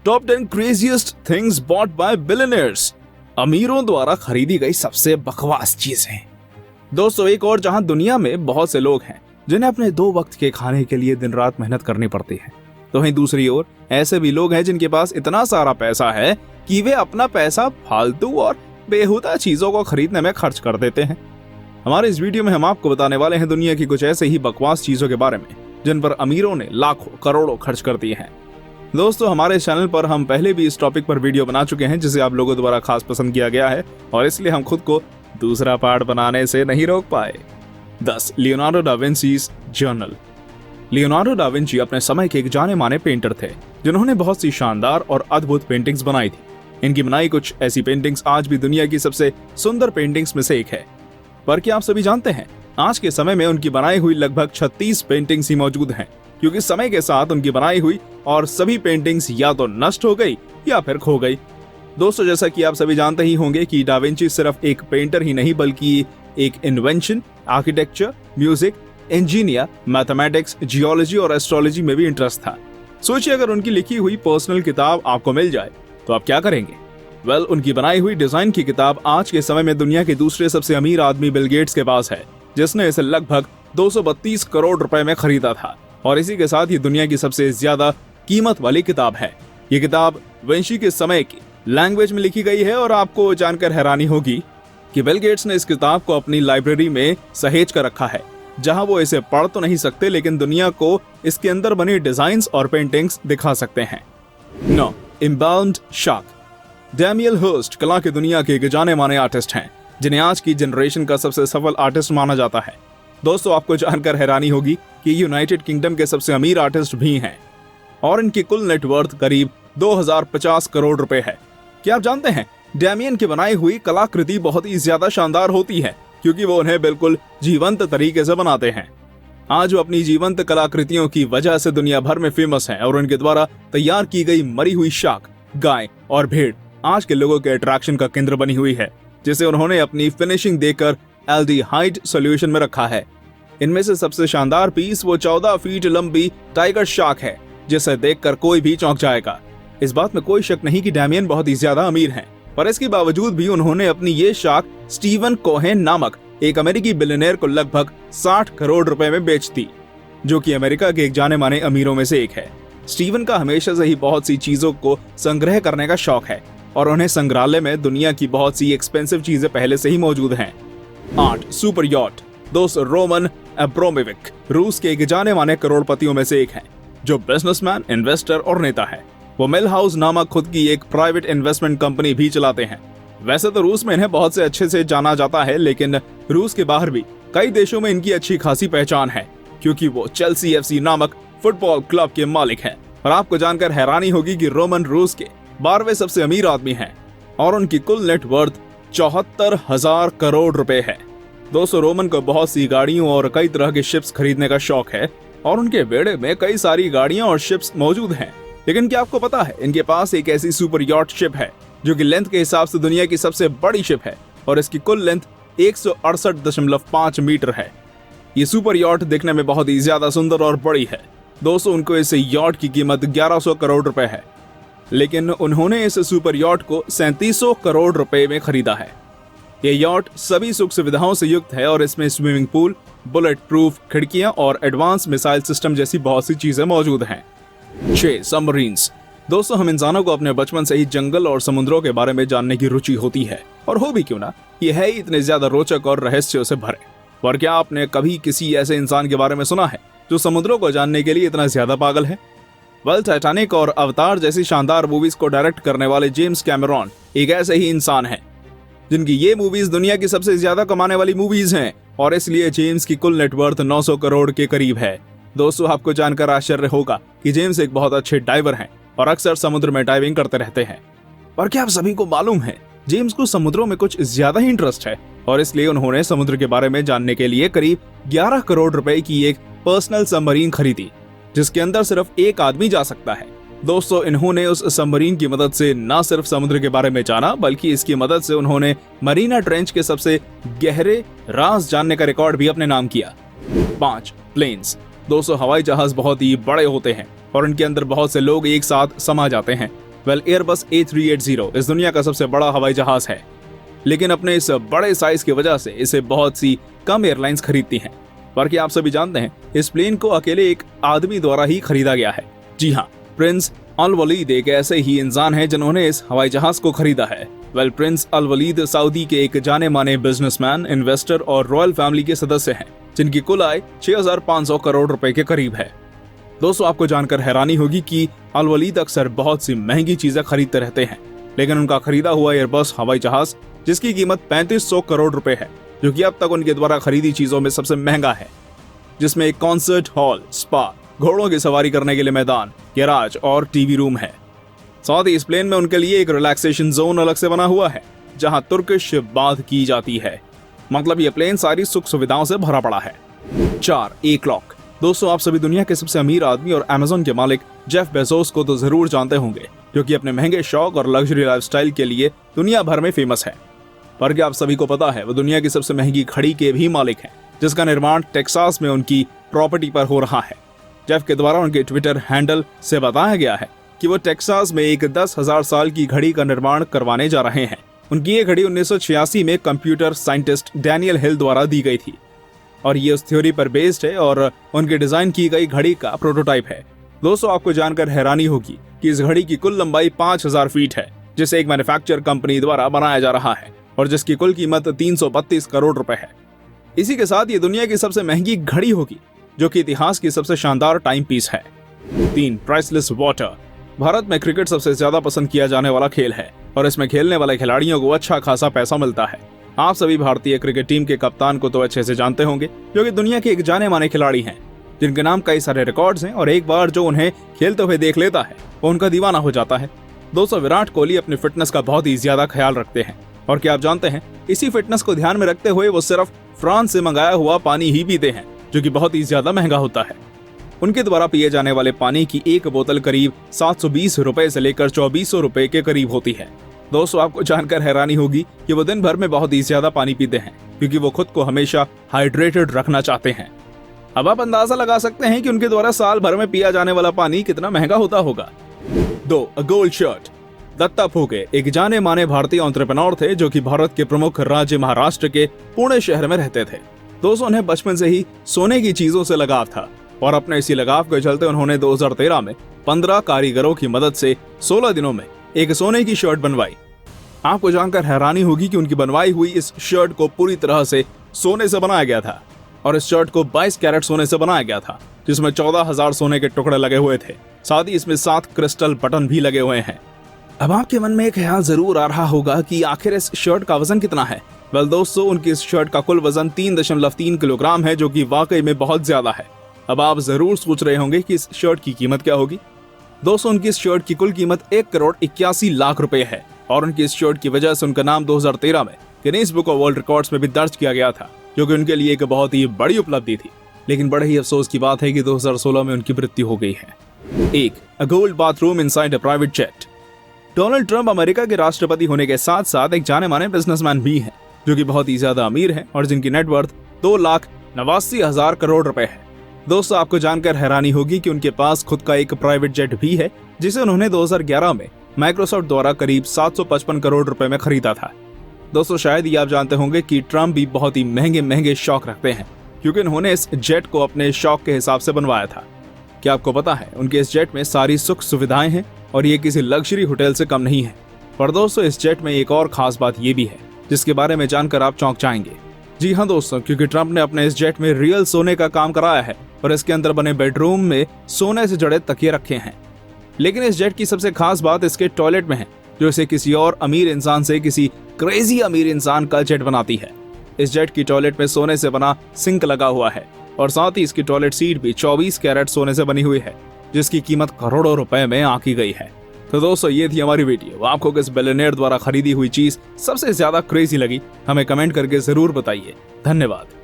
Top 10 craziest things bought by billionaires, अमीरों द्वारा खरीदी गई सबसे बकवास चीजें। दोस्तों, एक और जहां दुनिया में बहुत से लोग हैं जिन्हें अपने 2 वक्त के खाने के लिए दिन रात मेहनत करनी पड़ती है, तो वहीं दूसरी ओर ऐसे भी लोग हैं जिनके पास इतना सारा पैसा है कि वे अपना पैसा फालतू और बेहुदा चीजों को खरीदने में खर्च कर देते हैं। हमारे इस वीडियो में हम आपको बताने वाले हैं दुनिया की कुछ ऐसे ही बकवास चीजों के बारे में जिन पर अमीरों ने लाखों करोड़ों खर्च कर दिए हैं। दोस्तों, हमारे चैनल पर हम पहले भी इस टॉपिक पर वीडियो बना चुके हैं जिसे आप लोगों द्वारा खास पसंद किया गया है और इसलिए हम खुद को दूसरा पार्ट बनाने से नहीं रोक पाए। 10 Leonardo da Vinci's journal. Leonardo da Vinci अपने समय के एक जाने माने पेंटर थे जिन्होंने बहुत सी शानदार और अद्भुत पेंटिंग्स बनाई थी। इनकी बनाई कुछ ऐसी पेंटिंग्स आज भी दुनिया की सबसे सुंदर पेंटिंग्स में से एक है। पर क्या आप सभी जानते हैं, आज के समय में उनकी बनाई हुई लगभग 36 पेंटिंग्स ही मौजूद हैं, क्योंकि समय के साथ उनकी बनाई हुई और सभी पेंटिंग्स या तो नष्ट हो गई या फिर खो गई। दोस्तों, जैसा कि आप सभी जानते ही होंगे कि डा विंची सिर्फ एक पेंटर ही नहीं बल्कि एक invention, architecture, music, engineer, mathematics, geology और एस्ट्रोलॉजी में भी इंटरेस्ट था। सोचिए, अगर उनकी लिखी हुई पर्सनल किताब आपको मिल जाए तो आप क्या करेंगे? वेल, उनकी बनाई हुई डिजाइन की किताब आज के समय में दुनिया के दूसरे सबसे अमीर आदमी बिल गेट्स के पास है, जिसने इसे लगभग 232 करोड़ रुपए में खरीदा था और इसी के साथ ये दुनिया की सबसे ज्यादा कीमत वाली किताब है। ये किताब विंची के समय की लैंग्वेज में लिखी गई है और आपको जानकर हैरानी होगी कि बिल गेट्स ने इस किताब को अपनी लाइब्रेरी में सहेज कर रखा है, जहां वो इसे पढ़ तो नहीं सकते लेकिन दुनिया को इसके अंदर बनी डिजाइन्स और पेंटिंग्स दिखा सकते हैं। 9 एम्बाल्म्ड शार्क। डैनियल हर्स्ट कला की दुनिया के एक जाने माने आर्टिस्ट हैं जिन्हें आज की जनरेशन का सबसे सफल आर्टिस्ट माना जाता है। दोस्तों, आपको जानकर हैरानी होगी कि यूनाइटेड किंगडम के सबसे अमीर आर्टिस्ट भी हैं और इनकी कुल नेटवर्थ करीब 2050 करोड़ रुपए है। क्या आप जानते हैं, डैमियन की बनाई हुई कलाकृति बहुत ही ज्यादा शानदार होती है क्योंकि वो उन्हें बिल्कुल जीवंत तरीके से बनाते हैं। आज वो अपनी जीवंत कलाकृतियों की वजह से दुनिया भर में फेमस हैं और उनके द्वारा तैयार की गई मरी हुई शार्क, गाय और भेड़ आज के लोगों के अट्रैक्शन का केंद्र बनी हुई है, जिसे उन्होंने अपनी फिनिशिंग देकर एल्डिहाइड सॉल्यूशन में रखा है। इनमें से सबसे शानदार पीस वो 14 फीट लंबी टाइगर शार्क है, जिसे देखकर कोई भी चौंक जाएगा। इस बात में कोई शक नहीं कि डैमियन बहुत ही ज्यादा अमीर हैं, पर इसके बावजूद भी उन्होंने अपनी ये शार्क स्टीवन कोहेन नामक एक अमेरिकी बिलियनियर को लगभग 60 करोड़ रुपए में बेच दी, जो कि अमेरिका के एक जाने माने अमीरों में से एक है। स्टीवन का हमेशा से ही बहुत सी चीजों को संग्रह करने का शौक है और उन्हें संग्रहालय में दुनिया की बहुत सी एक्सपेंसिव चीजें पहले से ही मौजूद हैं। 8 सुपर यॉट। दोस्तों, रोमन अब्रामोविच रूस के एक जाने माने करोड़पतियों में से एक हैं, जो बिजनेसमैन, इन्वेस्टर और नेता है। वो मिल हाउस नामक खुद की एक प्राइवेट इन्वेस्टमेंट कंपनी भी चलाते हैं। वैसे तो रूस में इन्हें बहुत से अच्छे से जाना जाता है, लेकिन रूस के बाहर भी कई देशों में इनकी अच्छी खासी पहचान है क्योंकि वो चेल्सी FC नामक फुटबॉल क्लब के मालिक हैं। और आपको जानकर हैरानी होगी कि रोमन रूस के 12वें सबसे अमीर आदमी हैं और उनकी कुल नेटवर्थ 74,000 करोड़ रुपए है। दोस्तों, रोमन को बहुत सी गाड़ियों और कई तरह के शिप्स खरीदने का शौक है और उनके बेड़े में कई सारी गाड़ियां और शिप्स मौजूद हैं। लेकिन क्या आपको पता है, इनके पास एक ऐसी सुपर यॉट शिप है जो कि लेंथ के हिसाब से दुनिया की सबसे बड़ी शिप है और इसकी कुल लेंथ 168.5 मीटर है। ये सुपर यॉट दिखने में बहुत ही ज्यादा सुंदर और बड़ी है। दोस्तों, उनको इस यॉट की कीमत 1100 करोड़ रुपए है, लेकिन उन्होंने इस सुपर यॉट को 3700 करोड़ रुपए में खरीदा है। ये यॉट सभी सुख सुविधाओं से युक्त है और इसमें स्विमिंग पूल, बुलेट प्रूफ खिड़कियां और एडवांस मिसाइल सिस्टम जैसी बहुत सी चीजें मौजूद हैं। 6 सबमरीन्स। दोस्तों, हम इंसानों को अपने बचपन से ही जंगल और समुद्रों के बारे में जानने की रुचि होती है, और हो भी क्यों ना, ये है ही इतने ज्यादा रोचक और रहस्यों से भरे। पर क्या आपने कभी किसी ऐसे इंसान के बारे में सुना है जो समुद्रों को जानने के लिए इतना ज्यादा पागल है? वेल, टाइटैनिक और अवतार जैसी शानदार मूवीज को डायरेक्ट करने वाले जेम्स कैमरॉन एक ऐसे ही इंसान हैं जिनकी ये मूवीज दुनिया की सबसे ज्यादा कमाने वाली मूवीज हैं और इसलिए जेम्स की कुल नेटवर्थ 900 करोड़ के करीब है। दोस्तों, आपको जानकर आश्चर्य होगा कि जेम्स एक बहुत अच्छे डाइवर हैं और अक्सर समुद्र में डाइविंग करते रहते हैं। पर क्या आप सभी को मालूम है, जेम्स को समुद्रों में कुछ ज्यादा ही इंटरेस्ट है और इसलिए उन्होंने समुद्र के बारे में जानने के लिए करीब 11 करोड़ रुपए की एक पर्सनल सबमरीन खरीदी, जिसके अंदर सिर्फ एक आदमी जा सकता है। दोस्तों, इन्होंने उस सबमरीन की मदद से न सिर्फ समुद्र के बारे में जाना, बल्कि इसकी मदद से उन्होंने मरीना ट्रेंच के सबसे गहरे राज जानने का रिकॉर्ड भी अपने नाम किया। 5 प्लेन्स। दोस्तों, हवाई जहाज बहुत ही बड़े होते हैं और उनके अंदर बहुत से लोग एक साथ समा जाते हैं। एयरबस A380 इस दुनिया का सबसे बड़ा हवाई जहाज है, लेकिन अपने इस बड़े साइज की वजह से इसे बहुत सी कम एयरलाइंस खरीदती हैं। पर क्या आप सभी जानते हैं इस प्लेन को अकेले एक आदमी द्वारा ही खरीदा गया है? जी हाँ, प्रिंस अल वलीद एक ऐसे ही इंसान है जिन्होंने इस हवाई जहाज को खरीदा है। प्रिंस अल वलीद सऊदी के एक जाने माने बिजनेसमैन, इन्वेस्टर और रॉयल फैमिली के सदस्य हैं, जिनकी कुल आय 6,500 करोड़ रुपए के करीब है। दोस्तों, आपको जानकर हैरानी होगी कि अल वलीद अक्सर बहुत सी महंगी चीजें खरीदते रहते हैं, लेकिन उनका खरीदा हुआ एयरबस हवाई जहाज जिसकी कीमत 3500 करोड़ रुपए है, जो कि अब तक उनके द्वारा खरीदी चीजों में सबसे महंगा है, जिसमें एक कॉन्सर्ट हॉल, स्पा, घोड़ों की सवारी करने के लिए मैदान, गैराज और टीवी रूम है। साथ ही इस प्लेन में उनके लिए एक रिलैक्सेशन जोन अलग से बना हुआ है, जहां तुर्किश बाथ की जाती है। मतलब ये प्लेन सारी सुख सुविधाओं से भरा पड़ा है। 4. A clock. दोस्तों, आप सभी दुनिया के सबसे अमीर आदमी और अमेज़न के मालिक जेफ बेजोस को तो जरूर जानते होंगे, जो कि अपने महंगे शौक और लग्जरी लाइफस्टाइल के लिए दुनिया भर में फेमस है। पर क्या आप सभी को पता है वो दुनिया की सबसे महंगी घड़ी के भी मालिक हैं, जिसका निर्माण टेक्सास में उनकी प्रॉपर्टी पर हो रहा है। जेफ के द्वारा उनके ट्विटर हैंडल से बताया गया है कि वो टेक्सास में एक 10,000 साल की घड़ी का निर्माण करवाने जा रहे हैं। उनकी ये घड़ी 1986 में कंप्यूटर साइंटिस्ट डैनियल हिल द्वारा दी गई थी और ये उस थ्योरी पर बेस्ड है और उनके डिजाइन की गई घड़ी का प्रोटोटाइप है। दोस्तों, आपको जानकर हैरानी होगी कि इस घड़ी की कुल लंबाई 5,000 फीट है, जिसे एक मैन्युफैक्चर कंपनी द्वारा बनाया जा रहा है और जिसकी कुल कीमत 332 करोड़ रुपए है। इसी के साथ ये दुनिया की सबसे महंगी घड़ी होगी, जो कि इतिहास की सबसे शानदार टाइम पीस है। 3. Priceless water. भारत में क्रिकेट सबसे ज्यादा पसंद किया जाने वाला खेल है और इसमें खेलने वाले खिलाड़ियों को अच्छा खासा पैसा मिलता है। आप सभी भारतीय क्रिकेट टीम के कप्तान को तो अच्छे से जानते होंगे, जो कि दुनिया के एक जाने माने खिलाड़ी हैं, जिनके नाम कई सारे रिकॉर्ड्स हैं और एक बार जो उन्हें खेलते हुए देख लेता है वो उनका दीवाना हो जाता है। दोस्तों, विराट कोहली अपनी फिटनेस का बहुत ही ज्यादा ख्याल रखते हैं और क्या आप जानते हैं इसी फिटनेस को ध्यान में रखते हुए वो सिर्फ फ्रांस से मंगाया हुआ पानी ही पीते हैं, जो कि बहुत ही ज्यादा महंगा होता है। उनके द्वारा पिए जाने वाले पानी की एक बोतल करीब 720 रुपए से लेकर 2400 रुपए के करीब होती है। दोस्तों, आपको जानकर हैरानी होगी कि वो दिन भर में बहुत ही ज्यादा पानी पीते हैं, क्योंकि वो खुद को हमेशा हाइड्रेटेड रखना चाहते हैं। अब आप अंदाजा लगा सकते हैं कि उनके द्वारा साल भर में पिया जाने वाला पानी कितना महंगा होता होगा। 2. Gold shirt. दत्ता फुके एक जाने माने भारतीय एंटरप्रेन्योर थे, जो कि भारत के प्रमुख राज्य महाराष्ट्र के पुणे शहर में रहते थे। दोस्तों, उन्हें बचपन से ही सोने की चीजों से लगाव था और अपने इसी लगाव के चलते उन्होंने 2013 में 15 कारीगरों की मदद से 16 दिनों में एक सोने की शर्ट बनवाई। आपको जानकर हैरानी होगी कि उनकी बनवाई हुई इस शर्ट को पूरी तरह से सोने से बनाया गया था और इस शर्ट को 22 कैरेट सोने से बनाया गया था, जिसमें 14,000 सोने के टुकड़े लगे हुए थे। साथ ही इसमें 7 क्रिस्टल बटन भी लगे हुए हैं। अब आपके मन में एक ख्याल जरूर आ रहा होगा कि आखिर इस शर्ट का वजन कितना है। दोस्तों, उनकी इस शर्ट का कुल वजन 3.3 किलोग्राम है, जो कि वाकई में बहुत ज्यादा है। अब आप जरूर सोच रहे होंगे कि इस शर्ट की कीमत क्या होगी। दोस्तों, उनकी इस शर्ट की कुल कीमत 1,81,00,000 रुपए है और उनकी इस शर्ट की वजह से उनका नाम 2013 में Guinness book of world records में भी दर्ज किया गया था, जो कि उनके लिए एक बहुत ही बड़ी उपलब्धि थी। लेकिन बड़े ही अफसोस की बात है कि 2016 में उनकी मृत्यु हो गई है। 1. A gold bathroom inside a private jet. Donald Trump America के राष्ट्रपति होने के साथ साथ एक जाने माने बिजनेसमैन भी हैं, जो कि बहुत ही ज्यादा अमीर हैं और जिनकी नेटवर्थ 2,89,000 करोड़ रुपए है। दोस्तों, आपको जानकर हैरानी होगी कि उनके पास खुद का एक प्राइवेट जेट भी है, जिसे उन्होंने 2011 में माइक्रोसॉफ्ट द्वारा करीब 755 करोड़ रुपए में खरीदा था। दोस्तों, शायद ये आप जानते होंगे कि ट्रंप भी बहुत ही महंगे महंगे शौक रखते हैं, क्योंकि उन्होंने इस जेट को अपने शौक के हिसाब से बनवाया था। क्या आपको पता है उनके इस जेट में सारी सुख सुविधाएं हैं और ये किसी लग्जरी होटल से कम नहीं है। पर दोस्तों, इस जेट में एक और खास बात ये भी है, जिसके बारे में जानकर आप चौंक जाएंगे। जी हाँ दोस्तों, क्योंकि ट्रंप ने अपने इस जेट में रियल सोने का काम कराया है और इसके अंदर बने बेडरूम में सोने से जड़े तकिए रखे हैं। लेकिन इस जेट की सबसे खास बात इसके टॉयलेट में है, जो इसे किसी और अमीर इंसान से किसी क्रेजी अमीर इंसान का जेट बनाती है। इस जेट की टॉयलेट में सोने से बना सिंक लगा हुआ है और साथ ही इसकी टॉयलेट सीट भी 24 कैरेट सोने से बनी हुई है, जिसकी कीमत करोड़ों रुपए में आंकी गई है। तो दोस्तों, ये थी हमारी वीडियो। आपको किस बिलियनेयर द्वारा खरीदी हुई चीज सबसे ज्यादा क्रेजी लगी, हमें कमेंट करके जरूर बताइए। धन्यवाद।